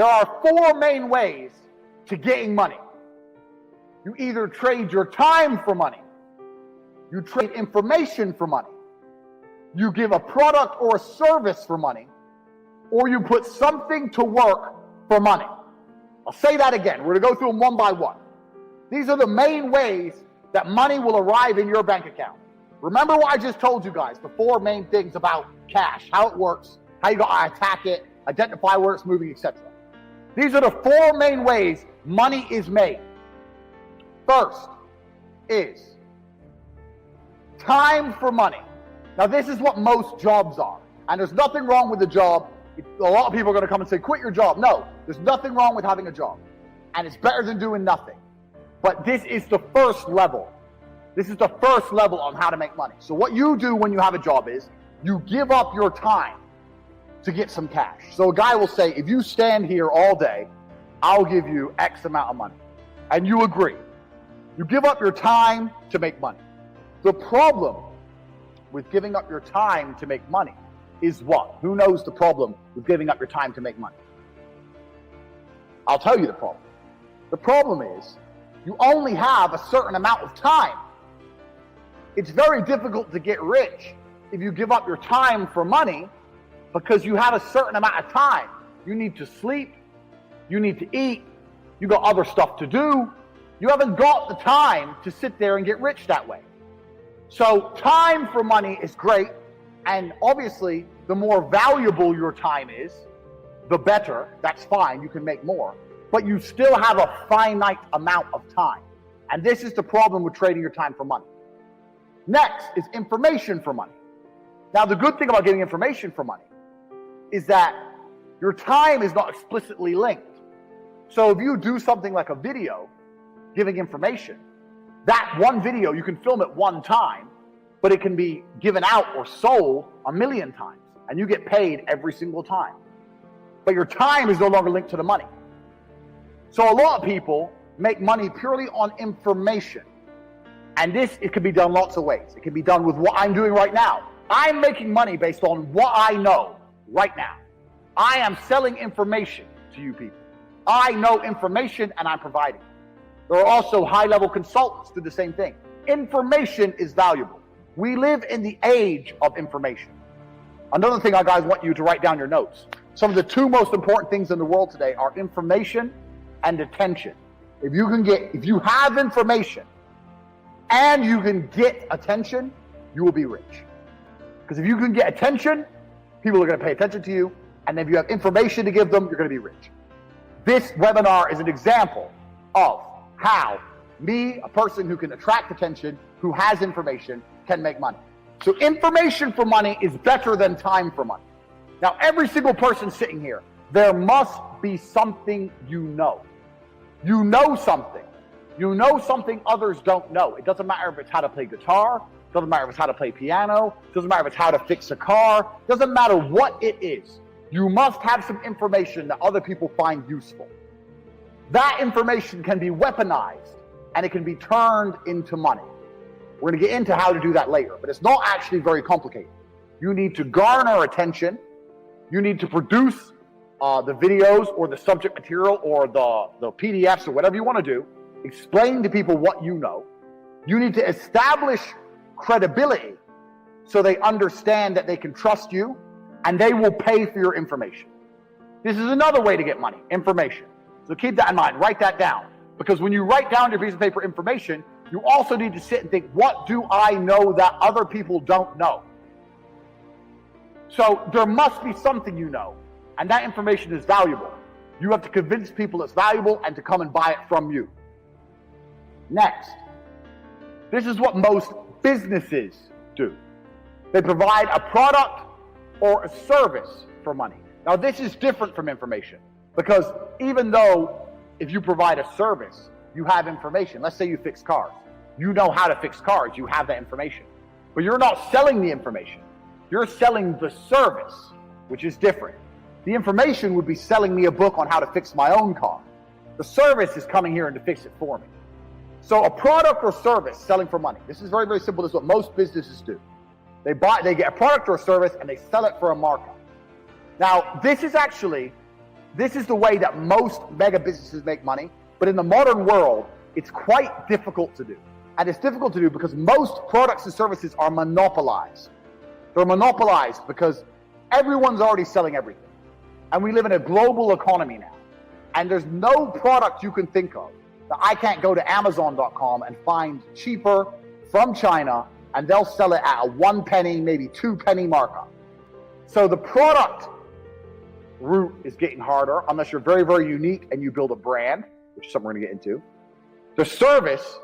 There are four main ways to getting money. You either trade your time for money, you trade information for money, you give a product or a service for money, or you put something to work for money. I'll say that again. We're going to go through them one by one. These are the main ways that money will arrive in your bank account. Remember what I just told you guys, the four main things about cash, how it works, how you got to attack it, identify where it's moving, etc. These are the four main ways money is made. First is time for money. Now this is what most jobs are. And there's nothing wrong with the job. A lot of people are going to come and say, quit your job. No, there's nothing wrong with having a job. And it's better than doing nothing. But this is the first level. This is the first level on how to make money. So what you do when you have a job is you give up your time to get some cash. So a guy will say, if you stand here all day, I'll give you X amount of money. And you agree. You give up your time to make money. The problem with giving up your time to make money is what? Who knows the problem with giving up your time to make money? I'll tell you the problem. The problem is you only have a certain amount of time. It's very difficult to get rich if you give up your time for money because you have a certain amount of time. You need to sleep, you need to eat, you got other stuff to do. You haven't got the time to sit there and get rich that way. So time for money is great, and obviously the more valuable your time is, the better. That's fine, you can make more, but you still have a finite amount of time. And this is the problem with trading your time for money. Next is information for money. Now the good thing about getting information for money is that your time is not explicitly linked. So if you do something like a video giving information, that one video, you can film it one time, but it can be given out or sold 1,000,000 times, and you get paid every single time. But your time is no longer linked to the money. So a lot of people make money purely on information. And this, it can be done lots of ways. It can be done with what I'm doing right now. I'm making money based on what I know right now. I am selling information to you people. I know information and I'm providing. There are also high-level consultants who do the same thing. Information is valuable. We live in the age of information. Another thing I guys want you to write down your notes. Some of the two most important things in the world today are information and attention. If you have information and you can get attention, you will be rich. Because if you can get attention, people are going to pay attention to you. And if you have information to give them, you're going to be rich. This webinar is an example of how me, a person who can attract attention, who has information, can make money. So information for money is better than time for money. Now, every single person sitting here, there must be something you know. You know something. You know something others don't know. It doesn't matter if it's how to play guitar. It doesn't matter if it's how to play piano. It doesn't matter if it's how to fix a car. It doesn't matter what it is. You must have some information that other people find useful. That information can be weaponized and it can be turned into money. We're going to get into how to do that later, but it's not actually very complicated. You need to garner attention. You need to produce the videos or the subject material or the PDFs or whatever you want to do. Explain to people what you know. You need to establish credibility so they understand that they can trust you and they will pay for your information. This is another way to get money, information. So keep that in mind, write that down. Because when you write down your piece of paper information, you also need to sit and think, what do I know that other people don't know? So there must be something you know, and that information is valuable. You have to convince people it's valuable and to come and buy it from you. Next, this is what most businesses do. They provide a product or a service for money. Now this is different from information because even though if you provide a service, you have information. Let's say you fix cars. You know how to fix cars. You have that information. But you're not selling the information. You're selling the service, which is different. The information would be selling me a book on how to fix my own car. The service is coming here and to fix it for me. So a product or service selling for money. This is very, very simple. This is what most businesses do. They get a product or a service and they sell it for a markup. Now, this is actually This is the way that most mega businesses make money, but in the modern world, it's quite difficult to do. And it's difficult to do because most products and services are monopolized. They're monopolized because everyone's already selling everything. And we live in a global economy now. And there's no product you can think of that I can't go to Amazon.com and find cheaper from China, and they'll sell it at a 1 penny, maybe 2 penny markup. So the product route is getting harder unless you're very, very unique and you build a brand, which is something we're going to get into. The service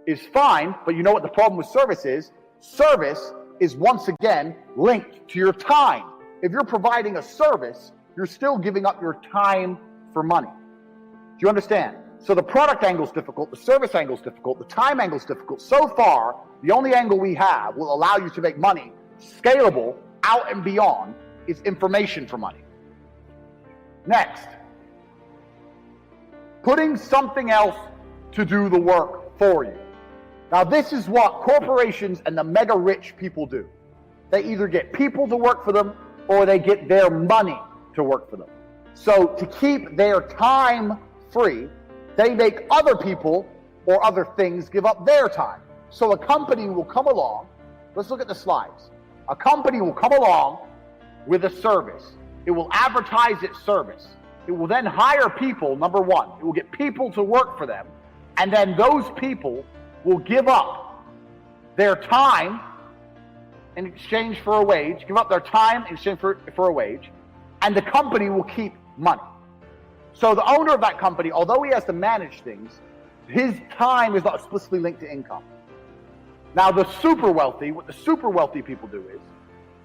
is fine, but you know what the problem with service is? Service is once again linked to your time. If you're providing a service, you're still giving up your time for money. Do you understand? So the product angle is difficult, the service angle is difficult, the time angle is difficult. So far, the only angle we have will allow you to make money scalable out and beyond is information for money. Next, putting something else to do the work for you. Now, this is what corporations and the mega rich people do. They either get people to work for them or they get their money to work for them. So to keep their time free, they make other people or other things give up their time. So a company will come along. Let's look at the slides. A company will come along with a service. It will advertise its service. It will then hire people, number one. It will get people to work for them. And then those people will give up their time in exchange for a wage, give up their time in exchange for a wage, and the company will keep money. So the owner of that company, although he has to manage things, his time is not explicitly linked to income. Now the super wealthy, what the super wealthy people do is,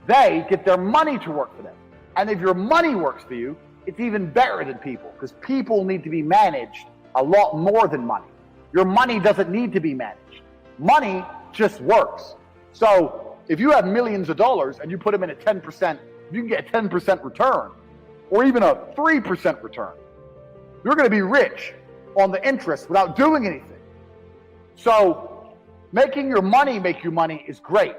they get their money to work for them. And if your money works for you, it's even better than people, because people need to be managed a lot more than money. Your money doesn't need to be managed. Money just works. So if you have millions of dollars and you put them in a 10%, you can get a 10% return, or even a 3% return. You're going to be rich on the interest without doing anything. So making your money make you money is great,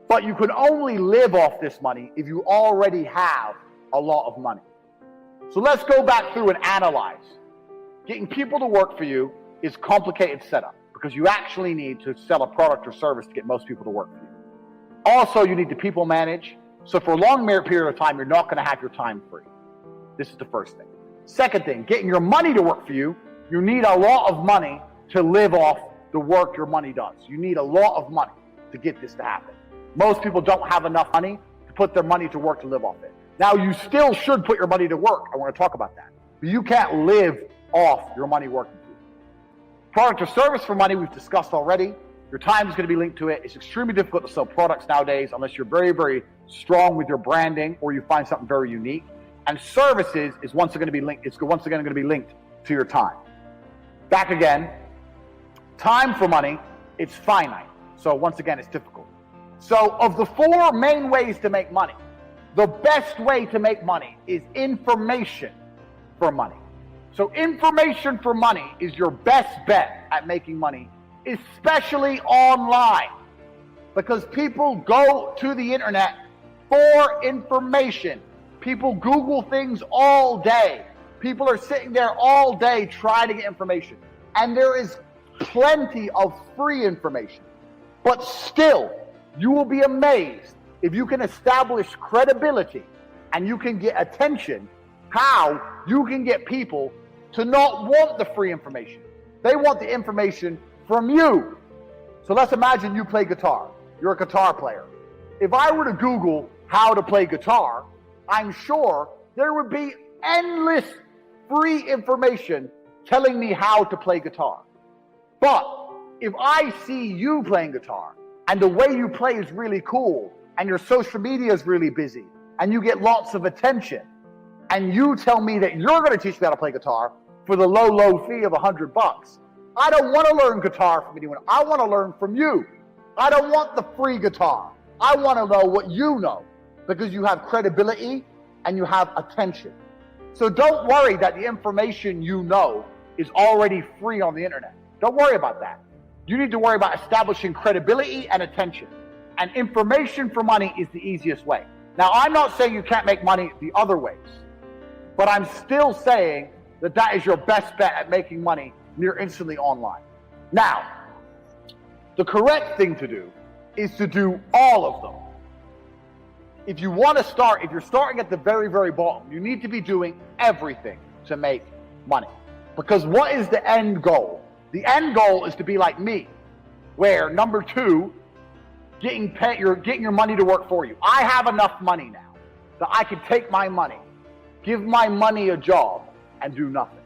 but you can only live off this money if you already have a lot of money. So let's go back through and analyze. Getting people to work for you is complicated setup because you actually need to sell a product or service to get most people to work for you. Also, you need to people manage. So for a long period of time, you're not going to have your time free. This is the first thing. Second thing, getting your money to work for you, you need a lot of money to live off the work your money does. You need a lot of money to get this to happen. Most people don't have enough money to put their money to work to live off it. Now, you still should put your money to work. I want to talk about that. But you can't live off your money working for you. Product or service for money, we've discussed already. Your time is going to be linked to it. It's extremely difficult to sell products nowadays unless you're very, very strong with your branding or you find something very unique. And services is once again going to be linked. It's once again going to be linked to your time. Back again, time for money, it's finite. So once again, it's difficult. So of the 4 main ways to make money, the best way to make money is information for money. So information for money is your best bet at making money, especially online, because people go to the internet for information. People Google things all day. People are sitting there all day trying to get information. And there is plenty of free information. But still, you will be amazed if you can establish credibility and you can get attention, how you can get people to not want the free information. They want the information from you. So let's imagine you play guitar. You're a guitar player. If I were to Google how to play guitar, I'm sure there would be endless free information telling me how to play guitar. But if I see you playing guitar and the way you play is really cool and your social media is really busy and you get lots of attention and you tell me that you're going to teach me how to play guitar for the low fee of $100, I don't want to learn guitar from anyone. I want to learn from you. I don't want the free guitar. I want to know what you know because you have credibility and you have attention. So don't worry that the information you know is already free on the internet. Don't worry about that. You need to worry about establishing credibility and attention. And information for money is the easiest way. Now, I'm not saying you can't make money the other ways, But I'm still saying that that is your best bet at making money near instantly online. Now, the correct thing to do is to do all of them. If you want to start, if you're starting at the very, very bottom, you need to be doing everything to make money. Because what is the end goal? The end goal is to be like me, where number two, you're getting your money to work for you. I have enough money now that I can take my money, give my money a job, and do nothing.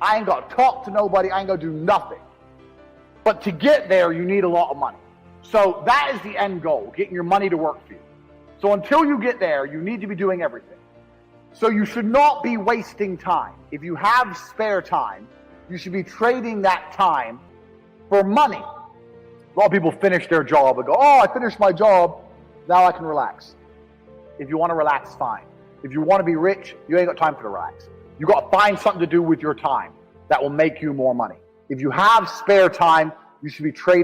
I ain't got to talk to nobody. I ain't got to do nothing. But to get there, you need a lot of money. So that is the end goal, getting your money to work for you. So until you get there, you need to be doing everything. So you should not be wasting time. If you have spare time, you should be trading that time for money. A lot of people finish their job and go, oh, I finished my job, now I can relax. If you want to relax, fine. If you want to be rich, you ain't got time for to relax. You got to find something to do with your time that will make you more money. If you have spare time, you should be trading